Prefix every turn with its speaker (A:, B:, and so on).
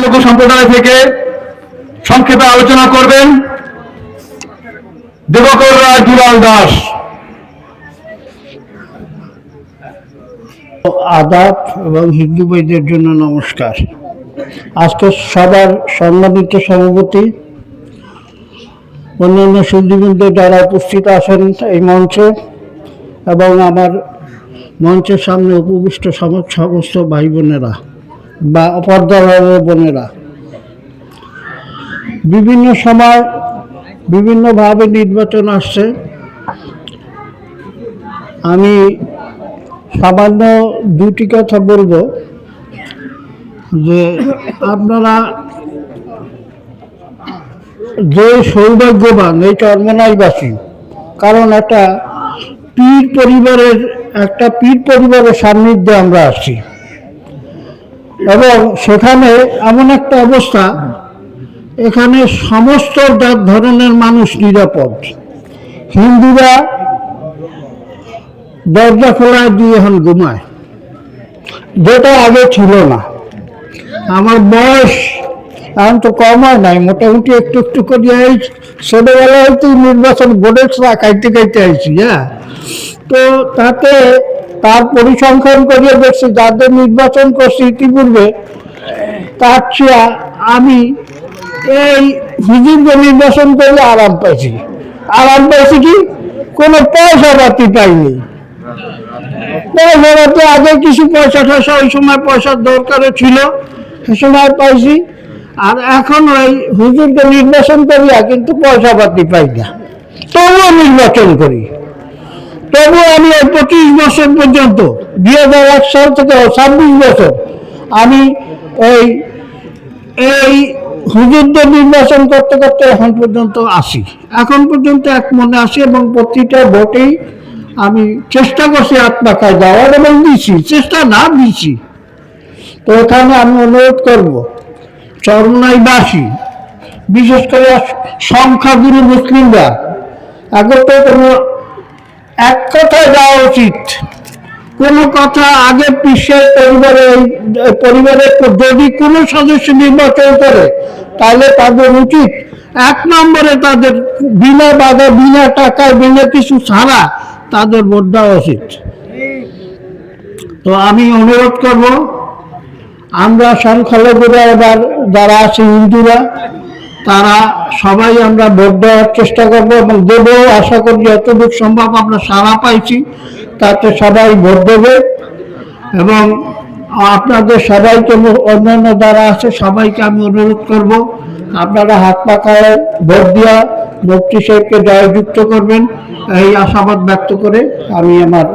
A: সংখ্যালঘু সম্প্রদায় থেকে সংক্ষেপে আলোচনা করবেন দেবকর রায় দুলাল দাস।
B: আদাব এবং হিন্দু ভাইদের জন্য নমস্কার। আজকে সবার সম্মানিত সভাপতি, অন্যান্য সুধীবৃন্দ যারা উপস্থিত আছেন এই মঞ্চে এবং আমার মঞ্চের সামনে উপবিষ্ট সমস্ত ভাই বোনেরা বা পর্দার বোনেরা, বিভিন্ন সময় বিভিন্নভাবে নির্বাচন আসছে। আমি সামান্য দুটি কথা বলবো যে আপনারা যে সৌভাগ্যবান এই চরমনাইবাসী, কারণ একটা পীর পরিবারের সান্নিধ্যে আমরা আসছি এবং সেখানে এমন একটা অবস্থা, এখানে সমস্ত ধরনের মানুষ নিরাপদ। হিন্দুরা দরজা খোলায় দিয়ে এখন ঘুমায়, যেটা আগে ছিল না। আমার বয়স এখন তো কম হয় নাই, মোটামুটি একটু একটু করে ছোটবেলায় হয়তো নির্বাচন বোর্ডের খাইতে আইছি। তো তাতে তার পরিসংখ্যান করিয়ে দেখছি যাদের নির্বাচন করছি ইতিপূর্বে, তার চেয়ে আমি এই হুজুর নির্বাচন করলে আরাম পাইছি কি কোনো পয়সা পাতি পাইনি। পয়সা আগে কিছু পয়সা ওই সময় পয়সার দরকার ছিল, সে সময় পাইছি। আর এখন ওই হুজুরকে নির্বাচন করিয়া কিন্তু পয়সা পাতি পাই না, তবুও নির্বাচন করি। তবুও আমি 25 বছর পর্যন্ত 2001 সাল থেকে 26 বছর আমি এই হুজুরদের নির্বাচন করতে করতে এখন পর্যন্ত এক মনে আসি এবং প্রতিটা ভোটেই আমি চেষ্টা করছি আত্মাকায় যাওয়ার এবং দিছি। তো এখানে আমি অনুরোধ করব চরমনাইবাসী, বিশেষ করে সংখ্যাগুরু মুসলিমরা, আগতে কোনো এক কথায় যাওয়া উচিত। কোনো কথা আগে পিছিয়ে পরিবারের যদি কোনো সদস্য নির্বাচন করে, তাহলে তাদের উচিত 1 নম্বরে তাদের বিনা বাধা, বিনা টাকায়, বিনা কিছু ছাড়া তাদের ভোট দেওয়া উচিত। তো আমি অনুরোধ করব, আমরা সংখ্যালঘুরা এবার যারা আছে হিন্দুরা, তারা সবাই আমরা ভোট দেওয়ার চেষ্টা করবো এবং দেবো। আশা করি যতটুকু সম্ভব আমরা সাড়া পাইছি, তাতে সবাই ভোট দেবে। এবং আপনাদের সবাইকে, অন্যান্য যারা আছে সবাইকে আমি অনুরোধ করব, আপনারা হাত পাখায় ভোট দিয়া মুফতি সাহেবকে জয়যুক্ত করবেন, এই আশাবাদ ব্যক্ত করে আমি আমার